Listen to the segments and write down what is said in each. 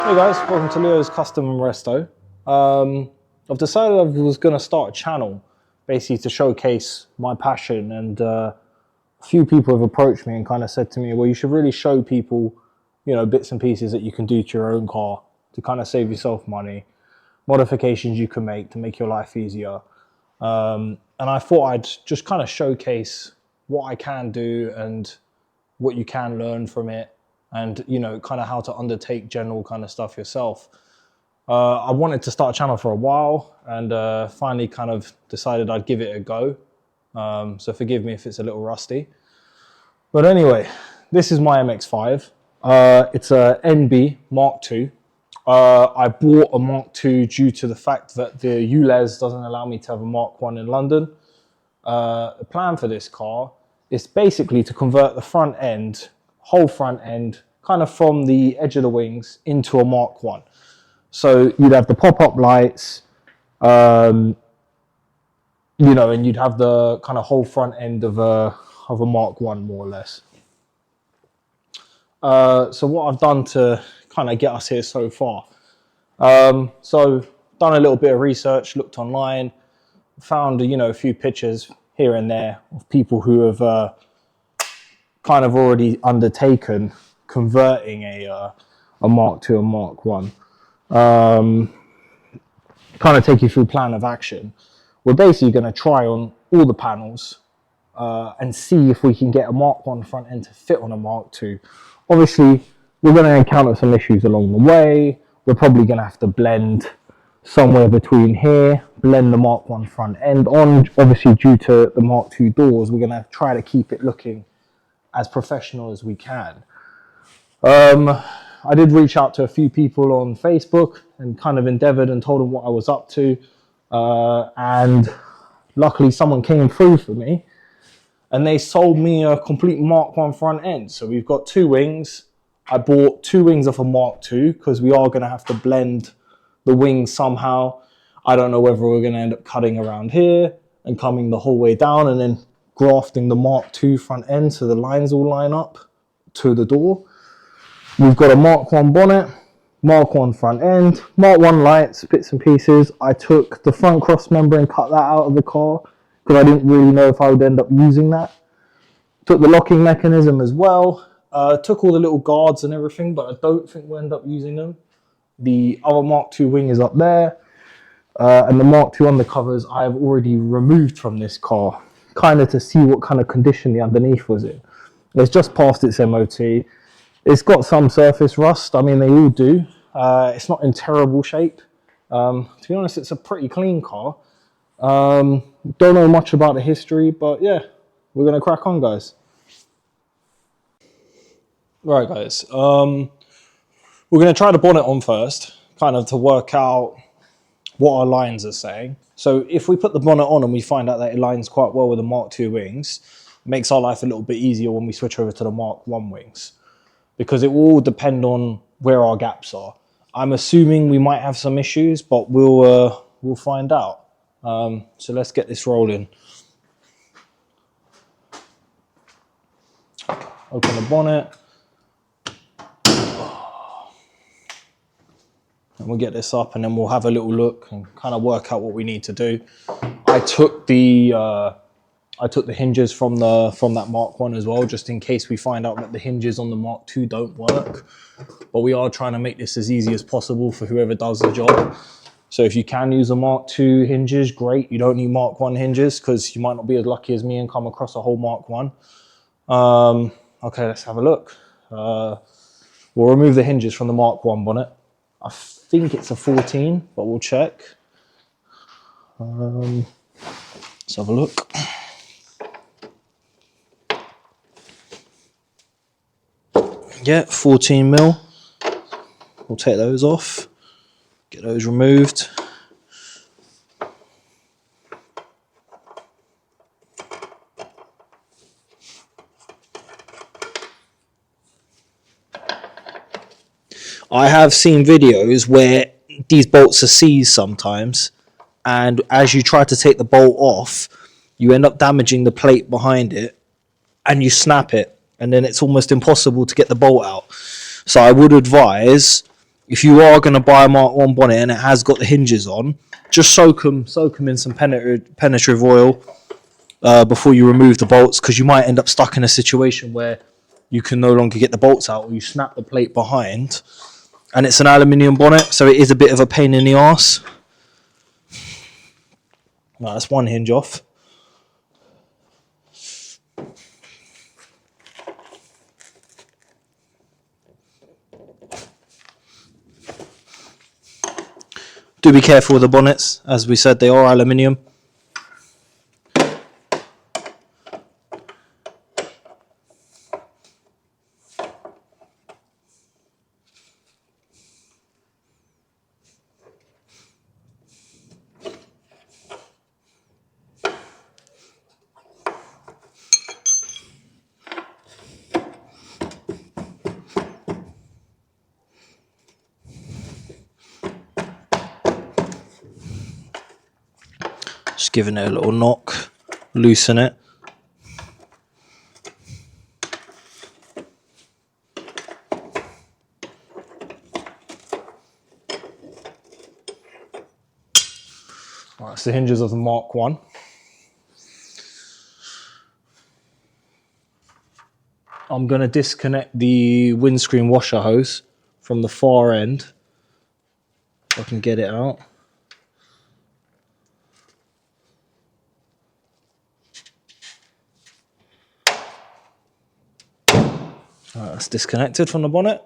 Hey guys, welcome to Leo's Custom and Resto. I've decided I was going to start a channel basically to showcase my passion, and a few people have approached me and kind of said to me, well, you should really show people, you know, bits and pieces that you can do to your own car to kind of save yourself money, modifications you can make to make your life easier. And I thought I'd just kind of showcase what I can do and what you can learn from it, and you know, kind of how to undertake general kind of stuff yourself. I wanted to start a channel for a while, and finally kind of decided I'd give it a go. So forgive me if it's a little rusty. But anyway, this is my MX5. It's a NB Mark II. I bought a Mark II due to the fact that the ULEZ doesn't allow me to have a Mark I in London. The plan for this car is basically to convert the front end, whole front end, kind of from the edge of the wings into a Mark I. So you'd have the pop-up lights, you know, and you'd have the kind of whole front end of a Mark I, more or less. So what I've done to kind of get us here so far. So done a little bit of research, looked online, found, you know, a few pictures here and there of people who have kind of already undertaken converting a Mark II and Mark I. Kind of take you through plan of action. We're basically going to try on all the panels and see if we can get a Mark I front end to fit on a Mark II. Obviously, we're going to encounter some issues along the way. We're probably going to have to blend somewhere between here, blend the Mark I front end on. Obviously, due to the Mark II doors, we're going to try to keep it looking as professional as we can. I did reach out to a few people on Facebook and kind of endeavored and told them what I was up to. And luckily someone came through for me and they sold me a complete Mark I front end. So we've got two wings. I bought two wings off a Mark II because we are going to have to blend the wings somehow. I don't know whether we're going to end up cutting around here and coming the whole way down and then grafting the Mark II front end so the lines all line up to the door. We've got a Mark I bonnet, Mark I front end, Mark I lights, bits and pieces. I took the front cross member and cut that out of the car because I didn't really know if I would end up using that. Took the locking mechanism as well. Took all the little guards and everything, but I don't think we'll end up using them. The other Mark II wing is up there. And the Mark II undercovers I have already removed from this car, kind of to see what kind of condition the underneath was in. It's just past its MOT. It's got some surface rust. I mean, they all do. It's not in terrible shape. To be honest, it's a pretty clean car. Don't know much about the history, but yeah, we're going to crack on, guys. Right, guys. We're going to try the bonnet on first, kind of to work out what our lines are saying. So if we put the bonnet on and we find out that it lines quite well with the Mark II wings, it makes our life a little bit easier when we switch over to the Mark I wings, because it will all depend on where our gaps are. I'm assuming we might have some issues, but we'll find out. So let's get this rolling. Open the bonnet. And we'll get this up and then we'll have a little look and kind of work out what we need to do. I took the hinges from that Mark I as well, just in case we find out that the hinges on the Mark II don't work. But we are trying to make this as easy as possible for whoever does the job. So if you can use a Mark II hinges, great. You don't need Mark I hinges because you might not be as lucky as me and come across a whole Mark I. Okay, let's have a look. We'll remove the hinges from the Mark I bonnet. I think it's a 14, but we'll check. Let's have a look. Yeah, 14 mil. We'll take those off, get those removed. I have seen videos where these bolts are seized sometimes, and as you try to take the bolt off, you end up damaging the plate behind it, and you snap it, and then it's almost impossible to get the bolt out. So I would advise if you are going to buy a Mark 1 bonnet and it has got the hinges on, just soak them in some penetrative oil before you remove the bolts, because you might end up stuck in a situation where you can no longer get the bolts out, or you snap the plate behind. And it's an aluminium bonnet, so it is a bit of a pain in the arse. Right, that's one hinge off. Do be careful with the bonnets. As we said, they are aluminium. Just giving it a little knock, loosen it. Right, that's the hinges of the Mark 1. I'm going to disconnect the windscreen washer hose from the far end. If I can get it out. Right, that's disconnected from the bonnet.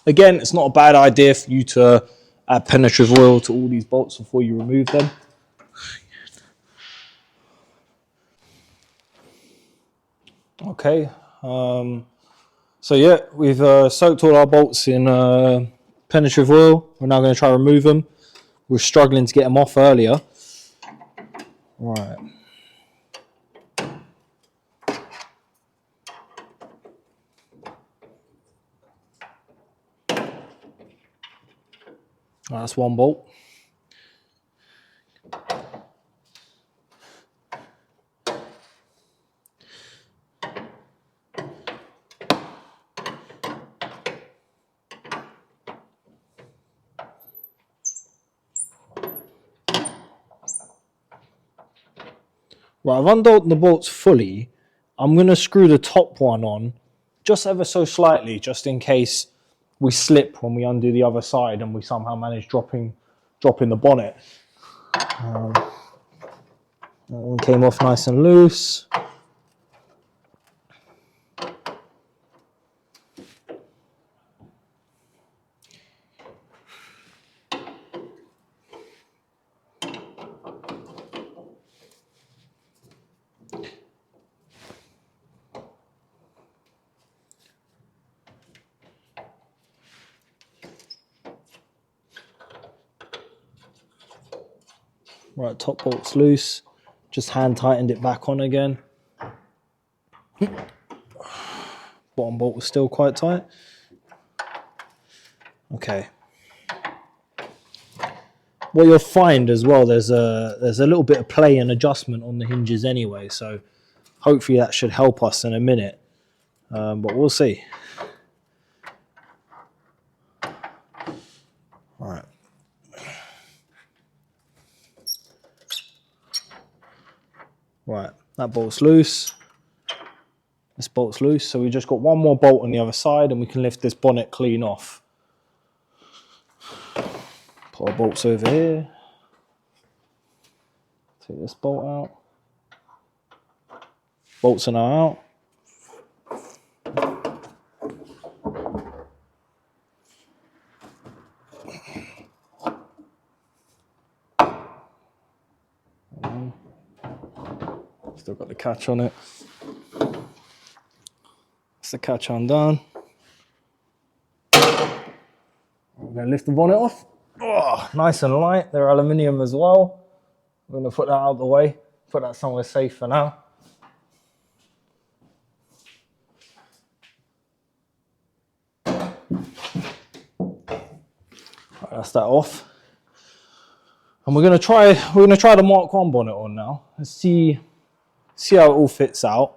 Again, it's not a bad idea for you to add penetrative oil to all these bolts before you remove them. Okay, so yeah, we've soaked all our bolts in penetrative oil. We're now going to try to remove them. We're struggling to get them off earlier. Right. That's one bolt. Right, I've undolted the bolts fully. I'm going to screw the top one on just ever so slightly, just in case we slip when we undo the other side and we somehow manage dropping the bonnet. That one came off nice and loose. Right, top bolt's loose. Just hand tightened it back on again. Bottom bolt was still quite tight. Okay. What you'll find as well, there's a little bit of play and adjustment on the hinges anyway, so hopefully that should help us in a minute. But we'll see. All right. Right, that bolt's loose. This bolt's loose, so we just got one more bolt on the other side and we can lift this bonnet clean off. Put our bolts over here. Take this bolt out. Bolts are now out. Still got the catch on it. That's the catch undone. I'm going to lift the bonnet off. Oh, nice and light. They're aluminium as well. I'm going to put that out of the way. Put that somewhere safe for now. Right, that's that off. And we're gonna try the Mark 1 bonnet on now and see how it all fits out.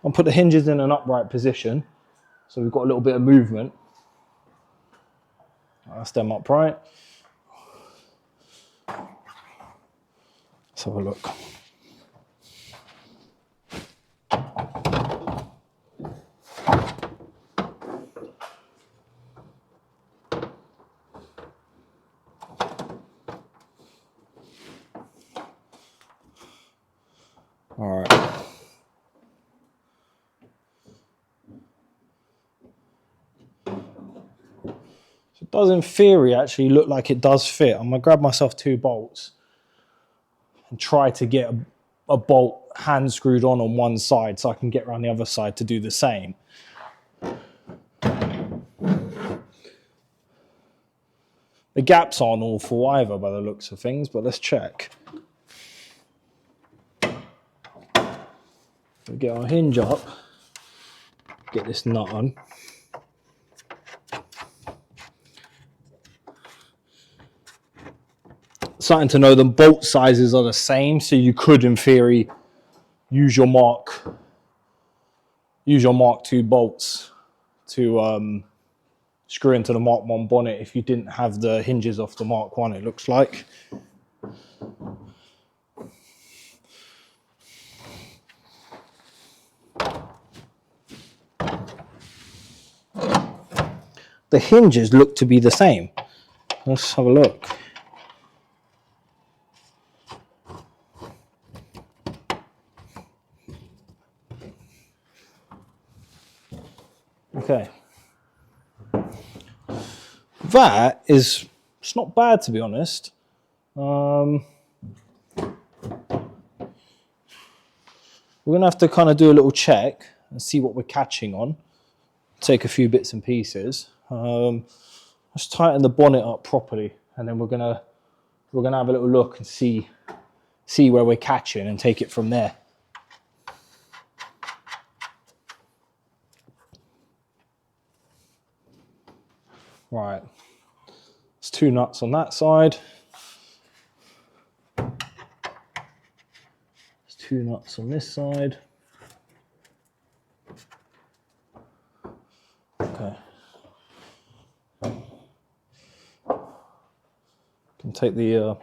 I'll put the hinges in an upright position, so we've got a little bit of movement. That's them upright. Let's have a look. All right. So it does, in theory, actually look like it does fit. I'm gonna grab myself 2 bolts and try to get a bolt hand screwed on one side so I can get around the other side to do the same. The gaps aren't awful either by the looks of things, but let's check. We'll get our hinge up, get this nut on. Something to know, the bolt sizes are the same, so you could, in theory, use your Mark II bolts to screw into the Mark 1 bonnet if you didn't have the hinges off the Mark 1, it looks like. The hinges look to be the same. Let's have a look. Okay. That is, it's not bad, to be honest. We're gonna have to kind of do a little check and see what we're catching on. Take a few bits and pieces. Let's tighten the bonnet up properly, and then we're gonna have a little look and see where we're catching and take it from there. Right, there's 2 nuts on that side. There's 2 nuts on this side. Okay. Can take the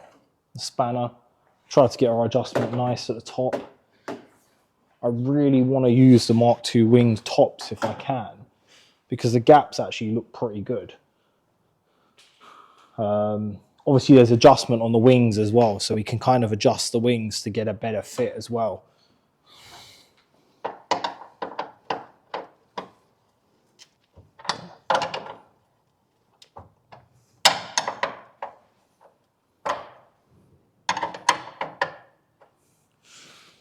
spanner, try to get our adjustment nice at the top. I really want to use the Mark II wing tops if I can, because the gaps actually look pretty good. Obviously there's adjustment on the wings as well, so we can kind of adjust the wings to get a better fit as well.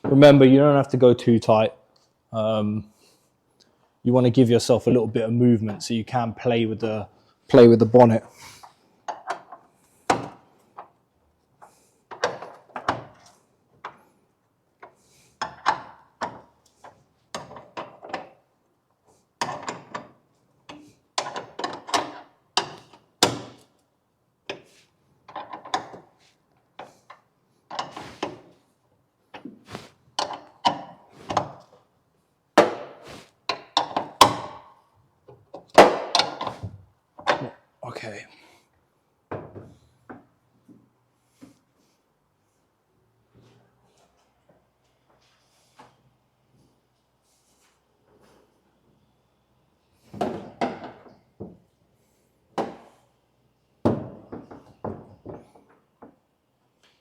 Remember, you don't have to go too tight. You want to give yourself a little bit of movement so you can play with the bonnet. Okay.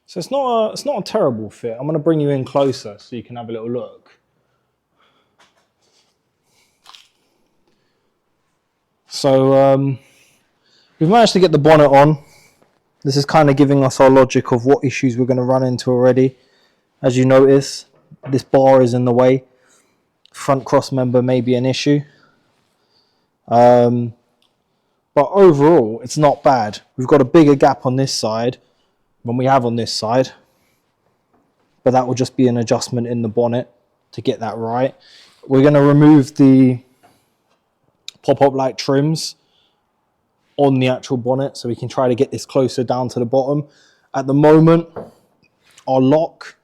So it's not a terrible fit. I'm going to bring you in closer so you can have a little look. So we've managed to get the bonnet on. This is kind of giving us our logic of what issues we're going to run into already. As you notice, this bar is in the way. Front cross member may be an issue. But overall, it's not bad. We've got a bigger gap on this side than we have on this side. But that will just be an adjustment in the bonnet to get that right. We're going to remove the pop-up light trims on the actual bonnet, so we can try to get this closer down to the bottom. At the moment, our lock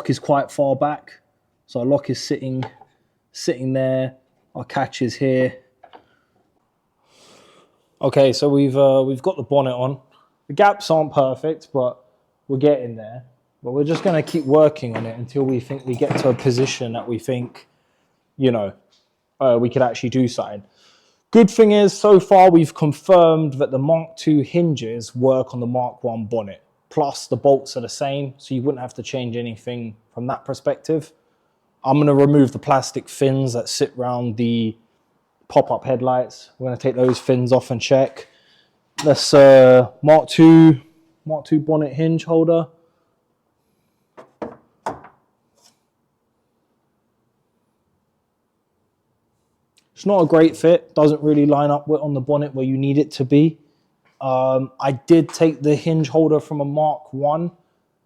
is quite far back, so our lock is sitting there. Our catch is here. Okay, so we've got the bonnet on. The gaps aren't perfect, but we're getting there. But we're just going to keep working on it until we think we get to a position that we think, you know, we could actually do something. Good thing is, so far we've confirmed that the Mark II hinges work on the Mark I bonnet. Plus the bolts are the same, so you wouldn't have to change anything from that perspective. I'm going to remove the plastic fins that sit around the pop-up headlights. We're going to take those fins off and check. Let's Mark II bonnet hinge holder. It's not a great fit, doesn't really line up on the bonnet where you need it to be. I did take the hinge holder from a Mark I,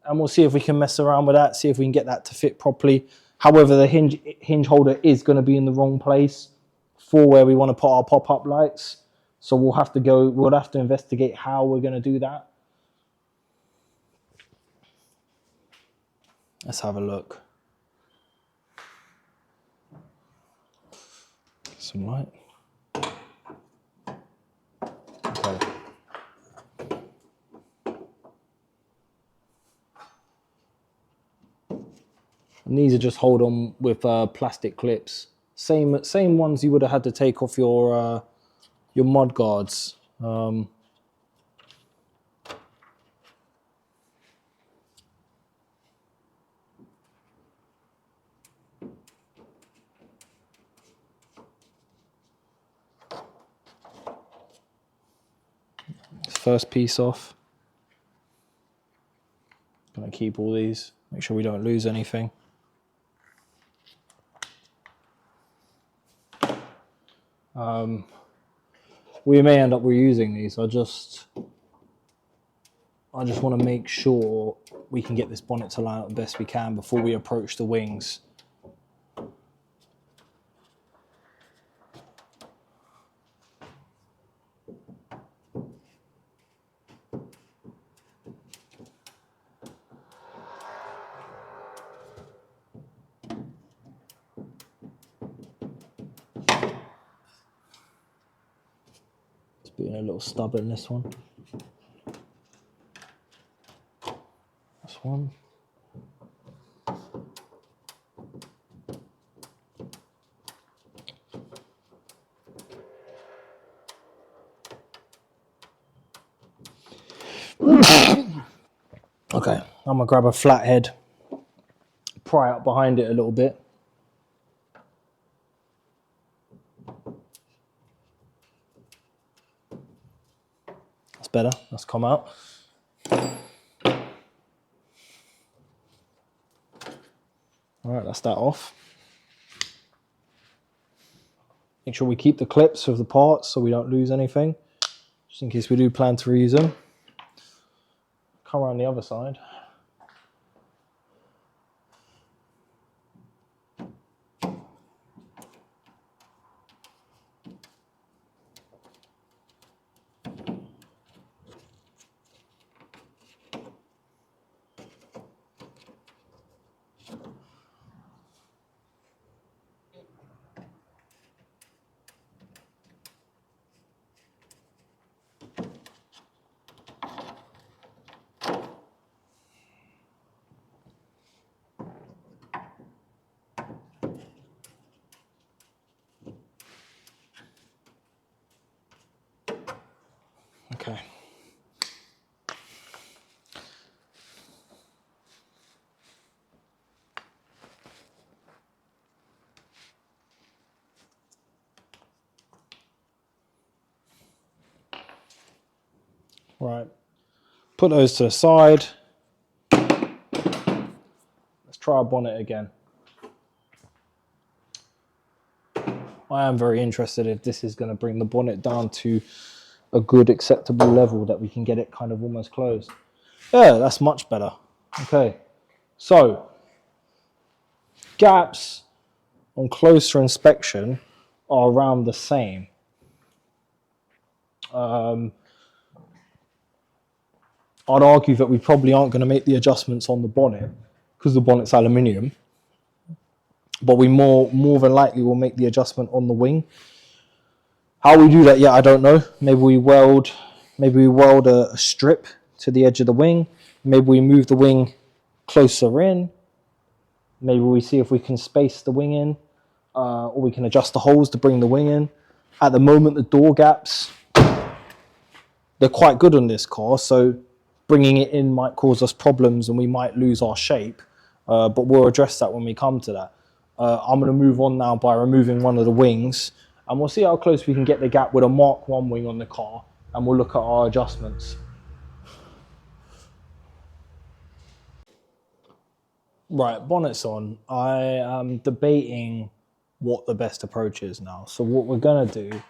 and we'll see if we can mess around with that, see if we can get that to fit properly. However, the hinge holder is going to be in the wrong place for where we want to put our pop-up lights. So we'll have to investigate how we're going to do that. Let's have a look. Some light. Okay. And these are just hold on with plastic clips. Same ones you would have had to take off your mud guards. First piece off. Gonna keep all these, make sure we don't lose anything. We may end up reusing these. I just want to make sure we can get this bonnet to line up the best we can before we approach the wings. Being a little stubborn, this one. This one. Okay, I'm gonna grab a flathead, pry up behind it a little bit. That's better, that's come out. All right, that's that off. Make sure we keep the clips of the parts so we don't lose anything, just in case we do plan to reuse them. Come around the other side. Okay. Right. Put those to the side. Let's try our bonnet again. I am very interested if this is going to bring the bonnet down to a good acceptable level that we can get it kind of almost closed. Yeah, that's much better. Okay, so gaps on closer inspection are around the same. I'd argue that we probably aren't going to make the adjustments on the bonnet because the bonnet's aluminium, but we more than likely will make the adjustment on the wing. How we do that yet, I don't know. Maybe we weld a strip to the edge of the wing. Maybe we move the wing closer in. Maybe we see if we can space the wing in, or we can adjust the holes to bring the wing in. At the moment, the door gaps, they're quite good on this car, so bringing it in might cause us problems and we might lose our shape, but we'll address that when we come to that. I'm going to move on now by removing one of the wings, and we'll see how close we can get the gap with a Mark 1 wing on the car, and we'll look at our adjustments. Right, bonnet's on. I am debating what the best approach is now. So what we're going to do,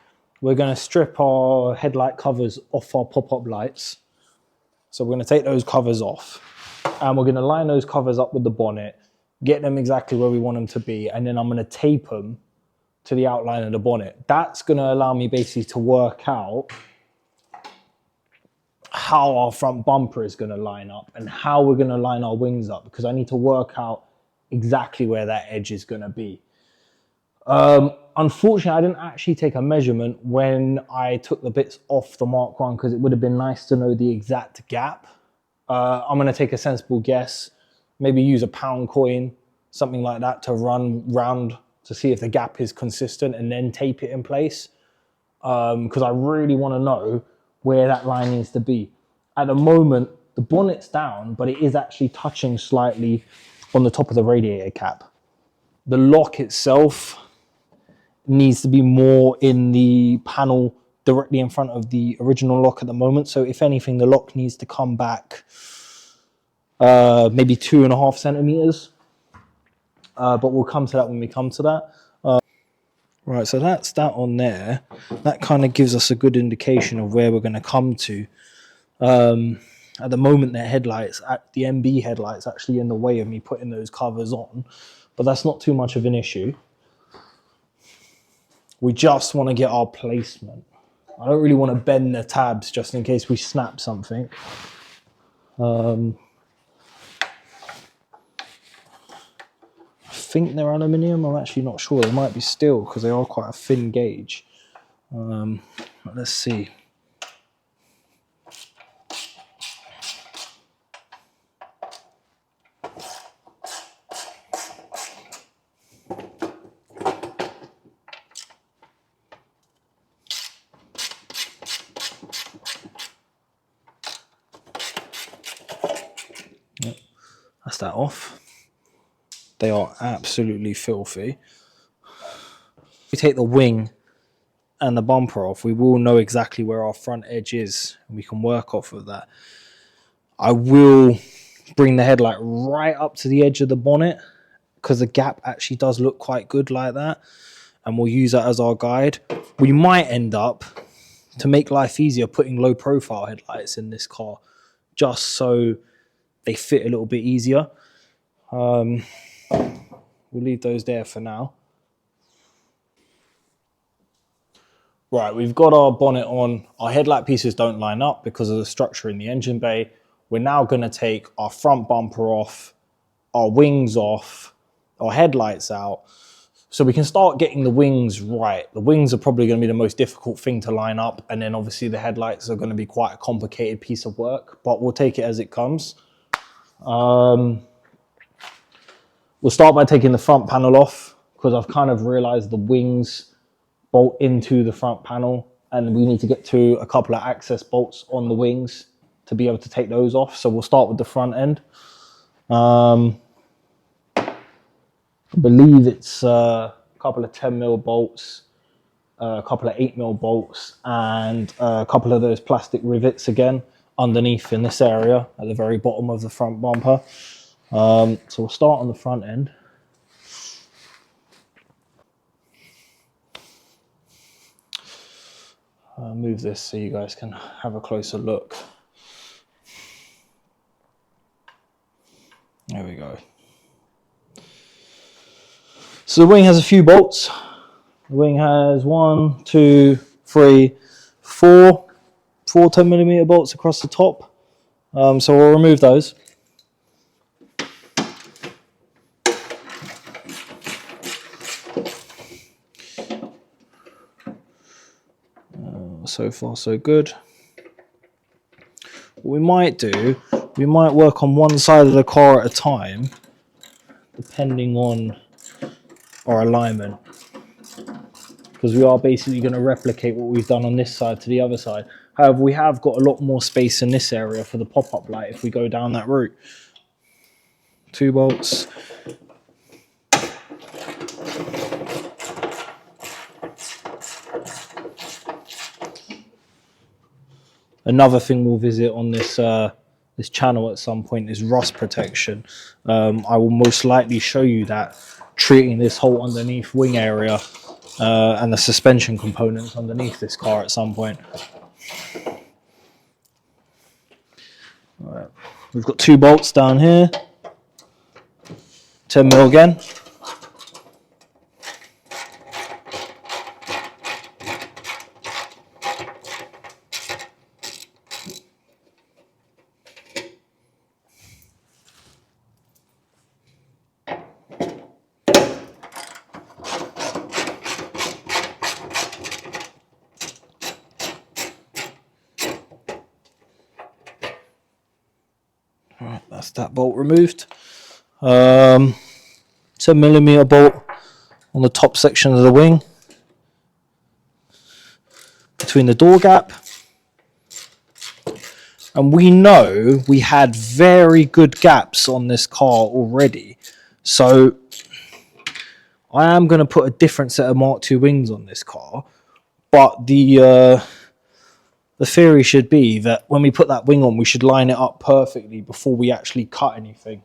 we're going to strip our headlight covers off our pop-up lights. So we're going to take those covers off, and we're going to line those covers up with the bonnet, get them exactly where we want them to be, and then I'm going to tape them to the outline of the bonnet. That's going to allow me basically to work out how our front bumper is going to line up and how we're going to line our wings up, because I need to work out exactly where that edge is going to be. Unfortunately, I didn't actually take a measurement when I took the bits off the Mark 1 because it would have been nice to know the exact gap. I'm going to take a sensible guess, maybe use a pound coin, something like that, to run round to see if the gap is consistent and then tape it in place, because I really want to know where that line needs to be. At the moment, the bonnet's down, but it is actually touching slightly on the top of the radiator cap. The lock itself needs to be more in the panel directly in front of the original lock at the moment. So if anything, the lock needs to come back maybe 2.5 centimeters. But we'll come to that when we come to that. Right, so that's that on there. That kind of gives us a good indication of where we're going to come to. At the moment, the MB headlights actually in the way of me putting those covers on, but that's not too much of an issue. We just want to get our placement. I don't really want to bend the tabs just in case we snap something. I think they're aluminium. I'm actually not sure. They might be steel because they are quite a thin gauge. Let's see. That's that off. They are absolutely filthy. If we take the wing and the bumper off, we will know exactly where our front edge is, and we can work off of that. I will bring the headlight right up to the edge of the bonnet because the gap actually does look quite good like that, and we'll use that as our guide. We might end up, to make life easier, putting low profile headlights in this car just so they fit a little bit easier. We'll leave those there for now. Right, we've got our bonnet on. Our headlight pieces don't line up because of the structure in the engine bay. We're now going to take our front bumper off, our wings off, our headlights out, so we can start getting the wings right. The wings are probably going to be the most difficult thing to line up, and then obviously the headlights are going to be quite a complicated piece of work, but we'll take it as it comes. We'll start by taking the front panel off because I've kind of realized the wings bolt into the front panel and we need to get to a couple of access bolts on the wings to be able to take those off. So we'll start with the front end. I believe it's a couple of 10mm bolts, a couple of 8mm bolts, and a couple of those plastic rivets again underneath in this area at the very bottom of the front bumper. So we'll start on the front end. Move this so you guys can have a closer look. There we go. So the wing has a few bolts. The wing has 1, 2, 3, 4. 4 10mm bolts across the top. So we'll remove those. So far so good. What we might do, we might work on one side of the car at a time, depending on our alignment, because we are basically going to replicate what we've done on this side to the other side. However, we have got a lot more space in this area for the pop-up light if we go down that route. 2 bolts. Another thing we'll visit on this this channel at some point is rust protection. I will most likely show you that, treating this whole underneath wing area and the suspension components underneath this car at some point. All right. We've got 2 bolts down here, 10mm again. Right, that's that bolt removed. 10mm bolt on the top section of the wing between the door gap. And we know we had very good gaps on this car already. So I am going to put a different set of Mark II wings on this car. But the theory should be that when we put that wing on, we should line it up perfectly before we actually cut anything.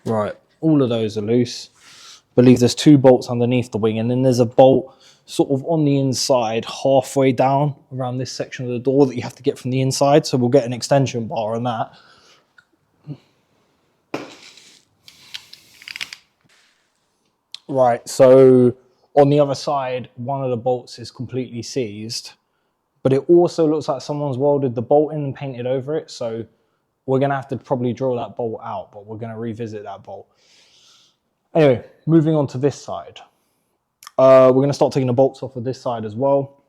Right, all of those are loose. I believe there's 2 bolts underneath the wing, and then there's a bolt sort of on the inside, halfway down around this section of the door that you have to get from the inside. So we'll get an extension bar on that. Right, so on the other side, one of the bolts is completely seized, but it also looks like someone's welded the bolt in and painted over it. So we're going to have to probably drill that bolt out, but we're going to revisit that bolt. Anyway, moving on to this side. We're going to start taking the bolts off of this side as well.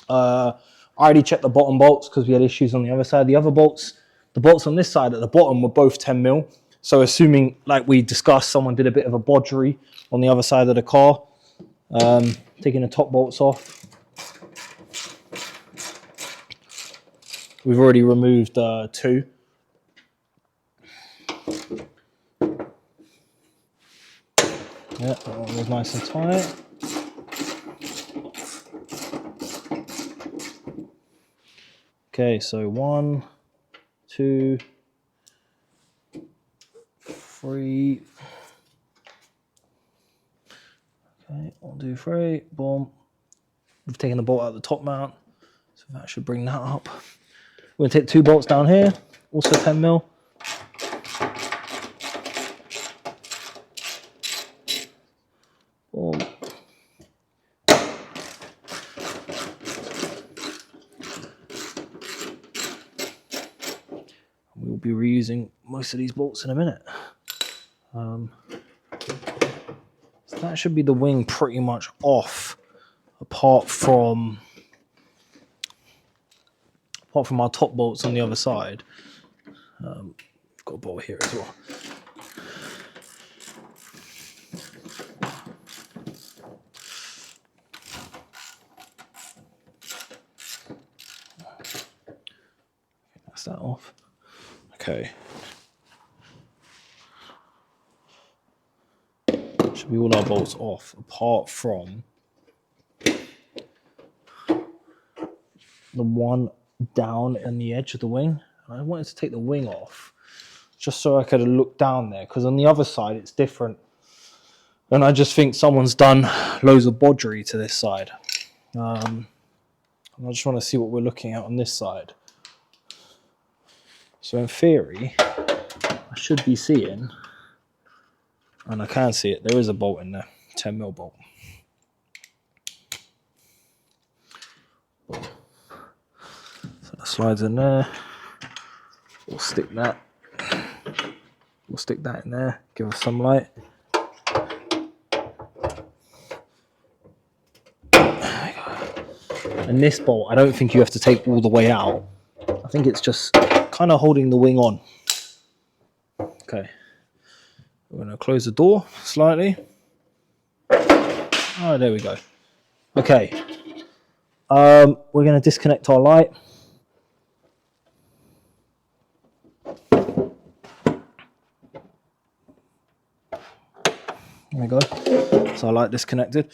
I already checked the bottom bolts because we had issues on the other side. The other bolts, the bolts on this side at the bottom were both 10mm. So assuming, like we discussed, someone did a bit of a bodgery on the other side of the car. Taking the top bolts off. We've already removed 2. Yeah, that one was nice and tight. Okay, so 1, 2, 3. Okay, 1, 2, 3. Boom. We've taken the bolt out of the top mount, so that should bring that up. We're going to take 2 bolts down here, also 10mm. Boom. We'll be reusing most of these bolts in a minute. So that should be the wing pretty much off, apart from our top bolts on the other side. We've got a bolt here as well. That's that off. Okay. Should be all our bolts off, apart from the one down in the edge of the wing. I wanted to take the wing off just so I could look down there, because on the other side it's different. And I just think someone's done loads of bodgery to this side. And I just want to see what we're looking at on this side. So in theory, I should be seeing, and I can see it, there is a bolt in there, 10mm bolt. slides in there. We'll stick that. We'll stick that in there. Give us some light. There we go. And this bolt, I don't think you have to take all the way out. I think it's just kind of holding the wing on. Okay. We're going to close the door slightly. Oh, there we go. Okay. We're going to disconnect our light. There we go. So our light disconnected.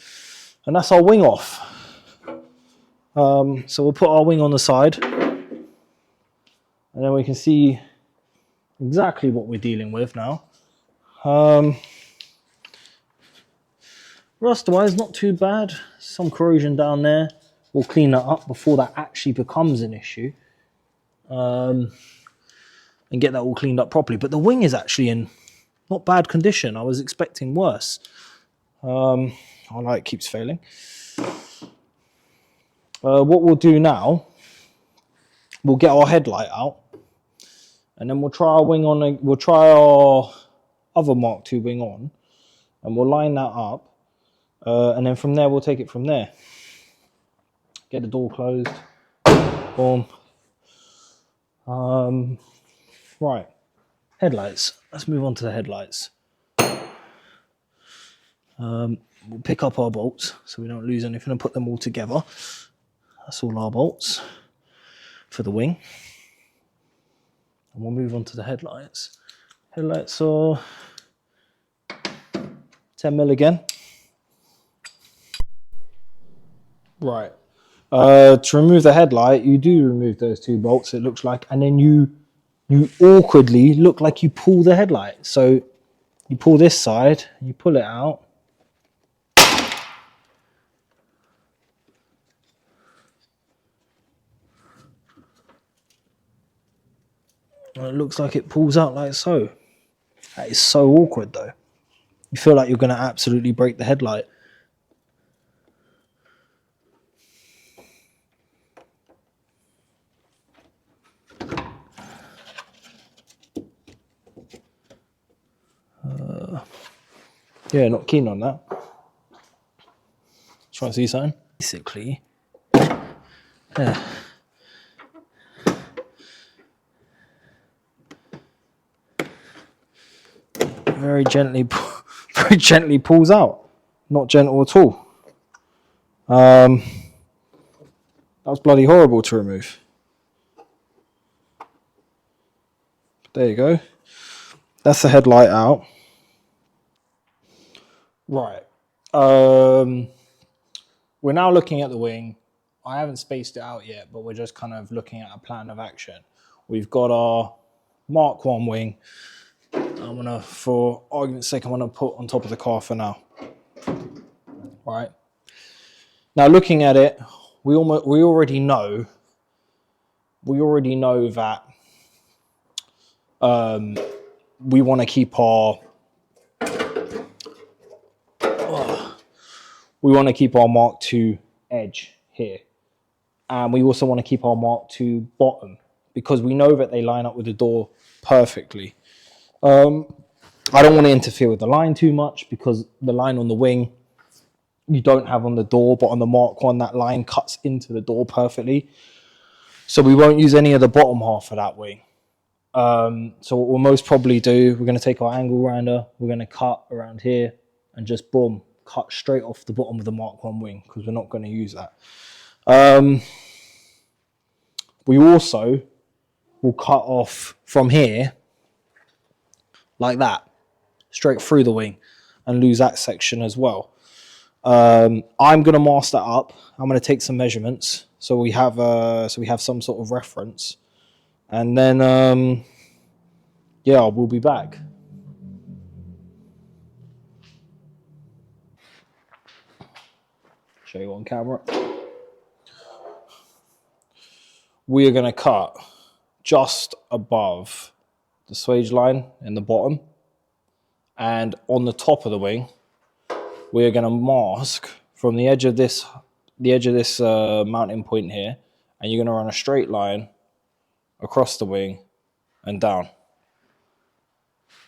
And that's our wing off. So we'll put our wing on the side. And then we can see exactly what we're dealing with now. Rust-wise, not too bad. Some corrosion down there. We'll clean that up before that actually becomes an issue. And get that all cleaned up properly. But the wing is actually in not bad condition. I was expecting worse. Our light keeps failing. What we'll do now, we'll get our headlight out. And then we'll try our wing on. We'll try our other Mark II wing on. And we'll line that up. And then from there, we'll take it from there. Get the door closed. Boom. Right. Headlights. Let's move on to the headlights. We'll pick up our bolts so we don't lose anything and put them all together. That's all our bolts for the wing. And we'll move on to the headlights. Headlights are 10mm again. Right. To remove the headlight, you do remove those two bolts, it looks like, and then you awkwardly look like you pull the headlight. So you pull this side, you pull it out. And it looks like it pulls out like so. That is so awkward though. You feel like you're going to absolutely break the headlight. Yeah, not keen on that. Try to see something. Basically, yeah. Very gently pulls out. Not gentle at all. That was bloody horrible to remove. There you go. That's the headlight out. Right. We're now looking at the wing. I haven't spaced it out yet, but we're just kind of looking at a plan of action. We've got our Mark I wing. I'm gonna, for argument's sake, I'm gonna put on top of the car for now. Right. Now looking at it, we already know that we want to keep our Mark II edge here, and we also want to keep our Mark II bottom because we know that they line up with the door perfectly. I don't want to interfere with the line too much because the line on the wing you don't have on the door, but on the Mark I that line cuts into the door perfectly. So we won't use any of the bottom half of that wing. So what we'll most probably do, we're going to take our angle grinder, we're going to cut around here and just boom, cut straight off the bottom of the Mark I wing because we're not going to use that. We also will cut off from here like that, straight through the wing and lose that section as well. I'm going to mask that up. I'm going to take some measurements so we have some sort of reference. And then, yeah, we'll be back. Show you on camera. We are going to cut just above the swage line in the bottom. And on the top of the wing, we are going to mask from the edge of this mounting point here. And you're going to run a straight line across the wing and down.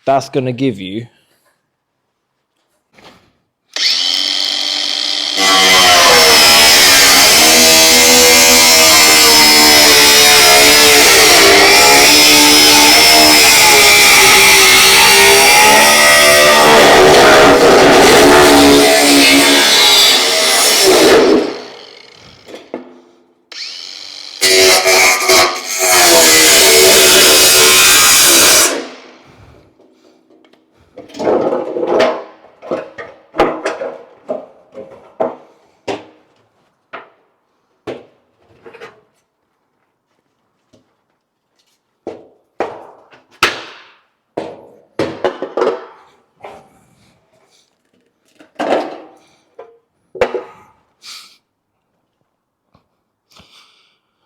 That's going to give you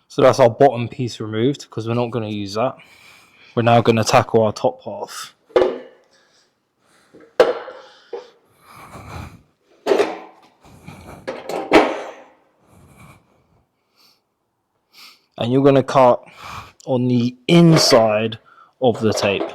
so that's our bottom piece removed because we're not going to use that. We're now going to tackle our top half. And you're going to cut on the inside of the tape.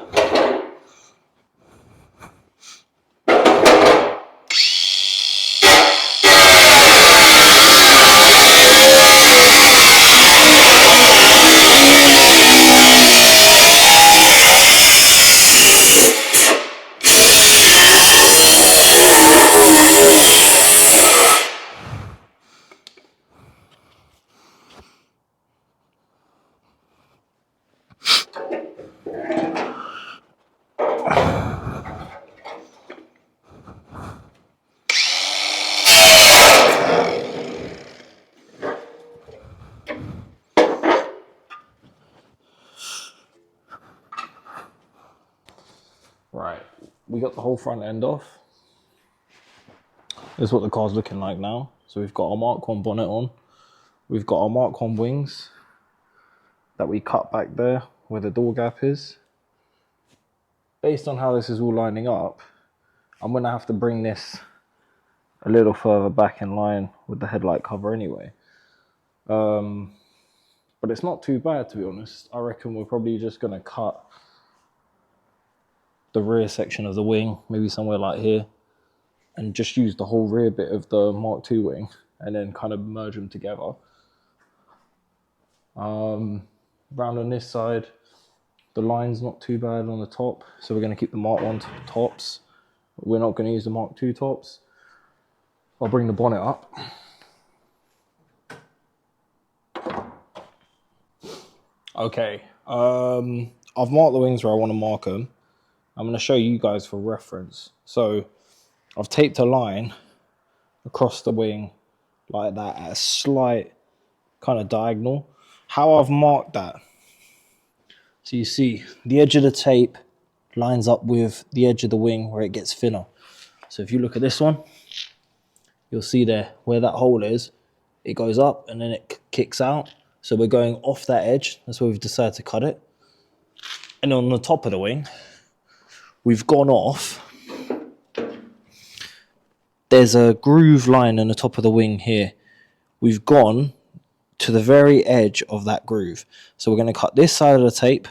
Right, we got the whole front end off. This is what the car's looking like now. So we've got our Mark 1 bonnet on. We've got our Mark 1 wings that we cut back there where the door gap is. Based on how this is all lining up, I'm going to have to bring this a little further back in line with the headlight cover anyway. But it's not too bad, to be honest. I reckon we're probably just going to cut the rear section of the wing, maybe somewhere like here, and just use the whole rear bit of the Mark II wing and then kind of merge them together. Round on this side, the line's not too bad on the top, so we're going to keep the Mark 1 tops. We're not going to use the Mark II tops. I'll bring the bonnet up. Okay, I've marked the wings where I want to mark them. I'm going to show you guys for reference. So I've taped a line across the wing like that at a slight kind of diagonal. How I've marked that, so you see the edge of the tape lines up with the edge of the wing where it gets thinner. So if you look at this one, you'll see there where that hole is, it goes up and then it kicks out. So we're going off that edge. That's where we've decided to cut it. And on the top of the wing, we've gone off. There's a groove line in the top of the wing here. We've gone to the very edge of that groove. So we're going to cut this side of the tape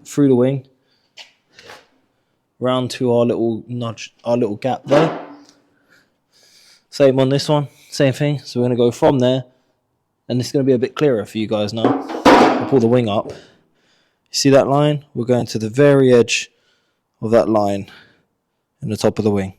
through the wing, round to our little nudge, our little gap there. Same on this one, same thing. So we're going to go from there, and it's going to be a bit clearer for you guys now. I'll pull the wing up. You see that line? We're going to the very edge of that line in the top of the wing.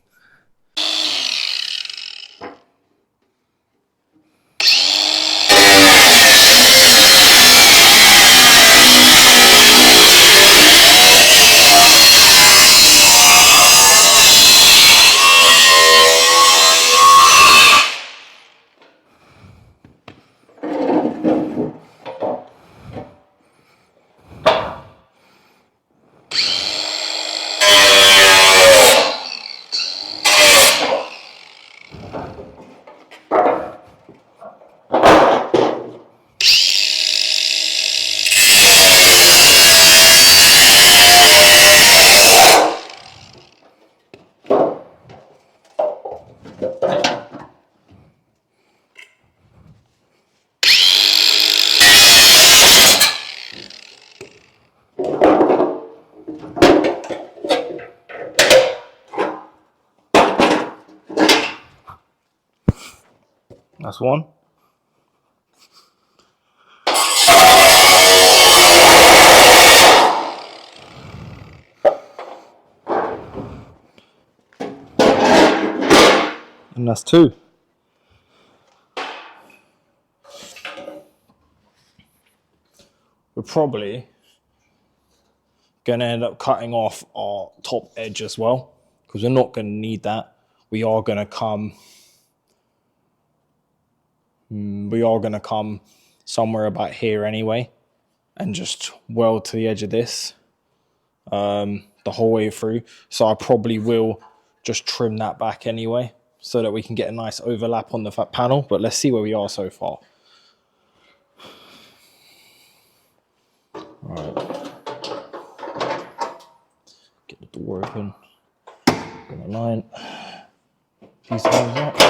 That's one. And that's two. We're probably going to end up cutting off our top edge as well, because we're not going to need that. We are going to come somewhere about here anyway, and just weld to the edge of this the whole way through. So I probably will just trim that back anyway, so that we can get a nice overlap on the panel. But let's see where we are so far. All right. Get the door open. Gonna line these lines up.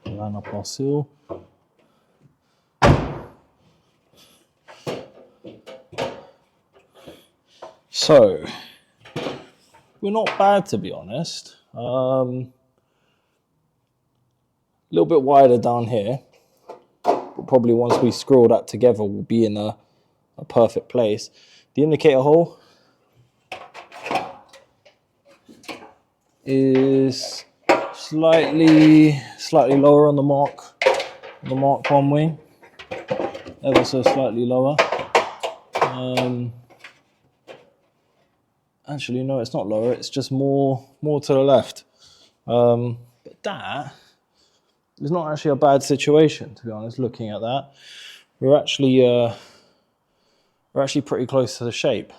Line up our seal. So we're not bad, to be honest. A little bit wider down here, but probably once we screw all that together, we'll be in a perfect place. The indicator hole is slightly lower on the Mark 1 wing, ever so slightly lower. Actually, no, it's not lower. It's just more to the left. But that is not actually a bad situation, to be honest. Looking at that, we're actually pretty close to the shape.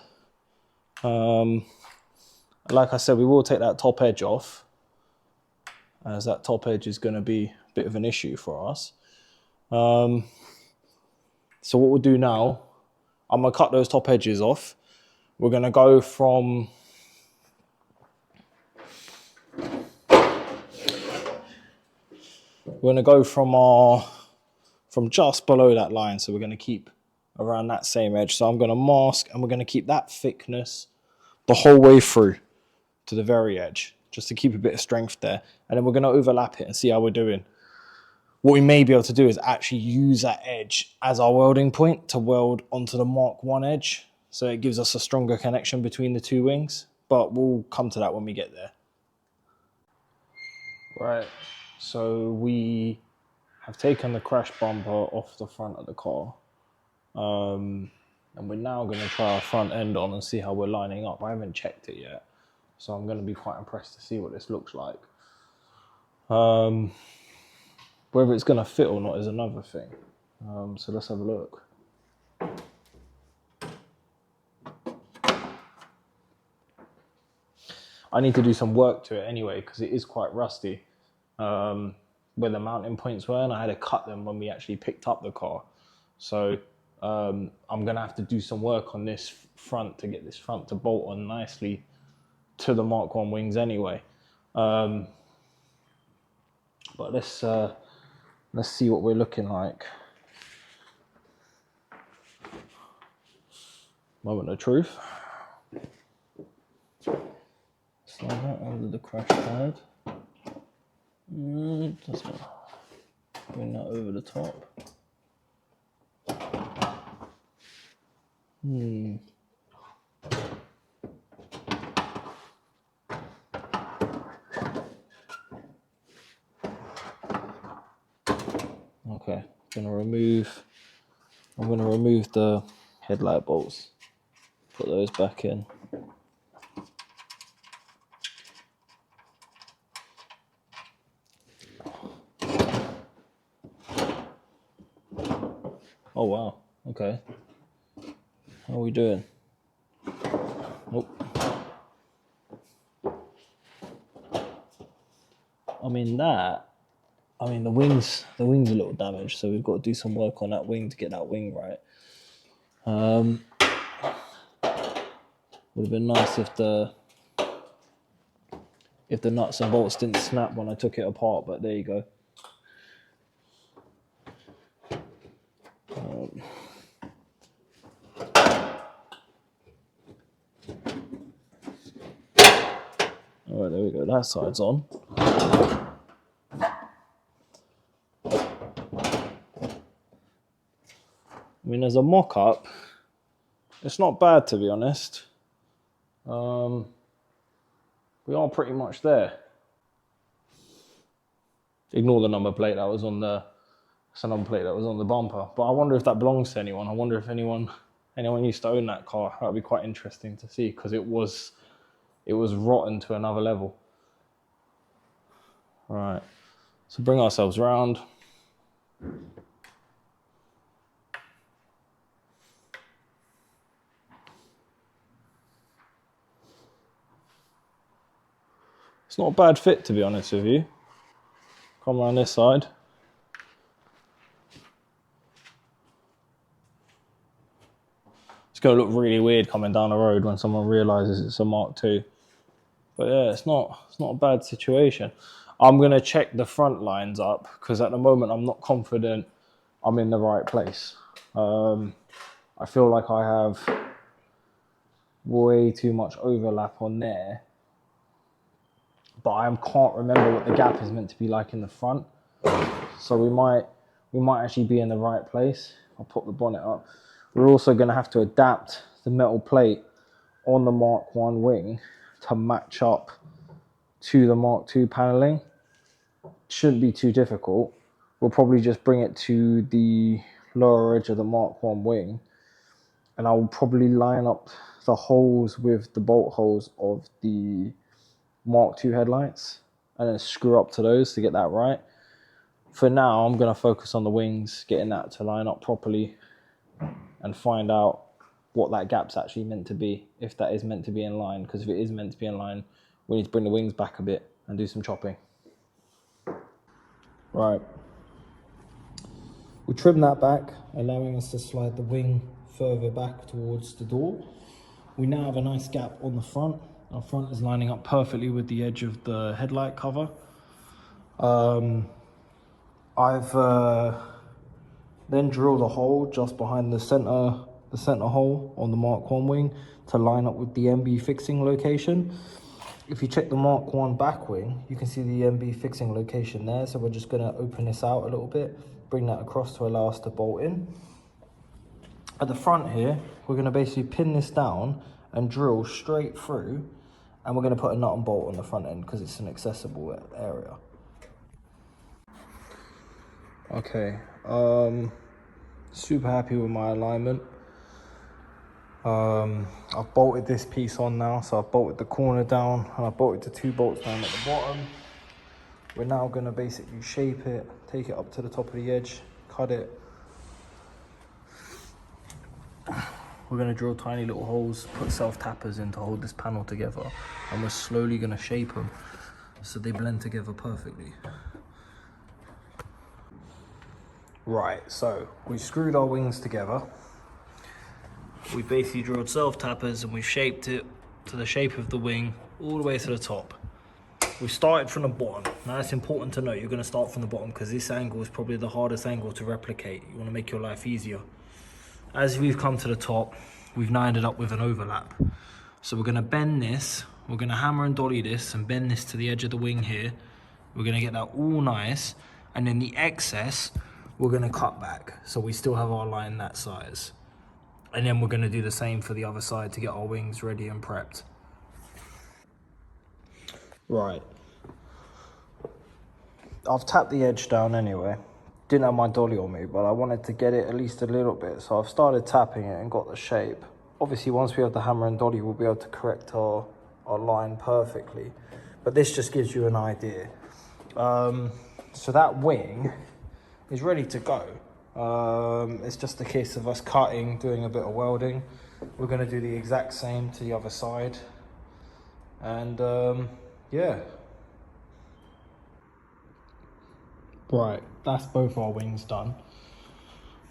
Like I said, we will take that top edge off, as that top edge is going to be a bit of an issue for us. So what we'll do now, I'm going to cut those top edges off. We're going to go from from just below that line. So we're going to keep around that same edge. So I'm going to mask, and we're going to keep that thickness the whole way through to the very edge, just to keep a bit of strength there. And then we're going to overlap it and see how we're doing. What we may be able to do is actually use that edge as our welding point to weld onto the Mark 1 edge. So it gives us a stronger connection between the two wings, but we'll come to that when we get there. Right, so we have taken the crash bumper off the front of the car. And we're now going to try our front end on and see how we're lining up. I haven't checked it yet, so I'm going to be quite impressed to see what this looks like. Whether it's going to fit or not is another thing. So let's have a look. I need to do some work to it anyway, because it is quite rusty. Where the mounting points were, and I had to cut them when we actually picked up the car. So I'm going to have to do some work on this front to get this front to bolt on nicely to the Mark 1 wings anyway. But let's see what we're looking like. Moment of truth. Slide that under the crash pad. Just bring that over the top. Okay, I'm gonna remove the headlight bolts. Put those back in. Oh wow, okay. How are we doing? Nope. The wing's a little damaged, so we've got to do some work on that wing to get that wing right. Would have been nice if the nuts and bolts didn't snap when I took it apart, but there you go. All right, there we go. That side's on. I mean, as a mock-up, it's not bad, to be honest. We are pretty much there. Ignore the number plate that was on the, it's a number plate that was on the bumper. But I wonder if that belongs to anyone. I wonder if anyone used to own that car. That would be quite interesting to see, because it was rotten to another level. All right, so bring ourselves around. It's not a bad fit, to be honest with you. Come around this side. It's going to look really weird coming down the road when someone realizes it's a Mark II. But yeah, it's not a bad situation. I'm going to check the front lines up, because at the moment I'm not confident I'm in the right place. I feel like I have way too much overlap on there, but I can't remember what the gap is meant to be like in the front. So we might actually be in the right place. I'll put the bonnet up. We're also going to have to adapt the metal plate on the Mark I wing to match up to the Mark II paneling. Shouldn't be too difficult. We'll probably just bring it to the lower edge of the Mark I wing, and I'll probably line up the holes with the bolt holes of the Mark II headlights and then screw up to those to get that right. For now, I'm going to focus on the wings, getting that to line up properly, and find out what that gap's actually meant to be, if that is meant to be in line. Because if it is meant to be in line, we need to bring the wings back a bit and do some chopping. Right. We'll trim that back, allowing us to slide the wing further back towards the door. We now have a nice gap on the front. Our front is lining up perfectly with the edge of the headlight cover. I've then drilled a hole just behind the center hole on the Mark I wing to line up with the MB fixing location. If you check the Mark I back wing, you can see the MB fixing location there. So we're just going to open this out a little bit, bring that across to allow us to bolt in. At the front here, we're going to basically pin this down and drill straight through, and we're going to put a nut and bolt on the front end because it's an accessible area. Okay, super happy with my alignment. I've bolted this piece on now, so I've bolted the corner down and I've bolted the 2 bolts down at the bottom. We're now going to basically shape it, take it up to the top of the edge, cut it. We're going to drill tiny little holes, put self-tappers in to hold this panel together, and we're slowly going to shape them so they blend together perfectly. Right, so we screwed our wings together. We basically drilled self-tappers and we shaped it to the shape of the wing all the way to the top. We started from the bottom. Now it's important to note you're going to start from the bottom because this angle is probably the hardest angle to replicate. You want to make your life easier. As we've come to the top, we've now ended up with an overlap. So we're going to bend this, we're going to hammer and dolly this and bend this to the edge of the wing here. We're going to get that all nice, and then the excess we're going to cut back so we still have our line that size. And then we're going to do the same for the other side to get our wings ready and prepped. Right. I've tapped the edge down anyway. Didn't have my dolly on me, but I wanted to get it at least a little bit. So I've started tapping it and got the shape. Obviously, once we have the hammer and dolly, we'll be able to correct our line perfectly. But this just gives you an idea. So that wing is ready to go. It's just a case of us cutting, doing a bit of welding. We're going to do the exact same to the other side. And yeah. Right, that's both our wings done.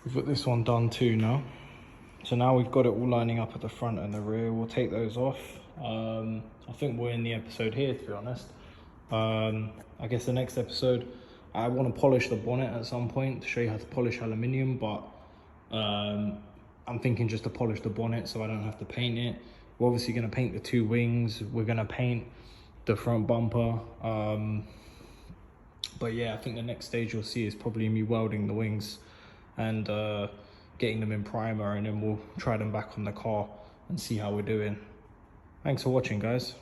We've got this one done too now. So now we've got it all lining up at the front and the rear. We'll take those off. I think we're in the episode here, to be honest. I guess the next episode, I want to polish the bonnet at some point to show you how to polish aluminium, but I'm thinking just to polish the bonnet so I don't have to paint it. We're obviously going to paint the 2 wings. We're going to paint the front bumper. But yeah, I think the next stage you'll see is probably me welding the wings and getting them in primer, and then we'll try them back on the car and see how we're doing. Thanks for watching, guys.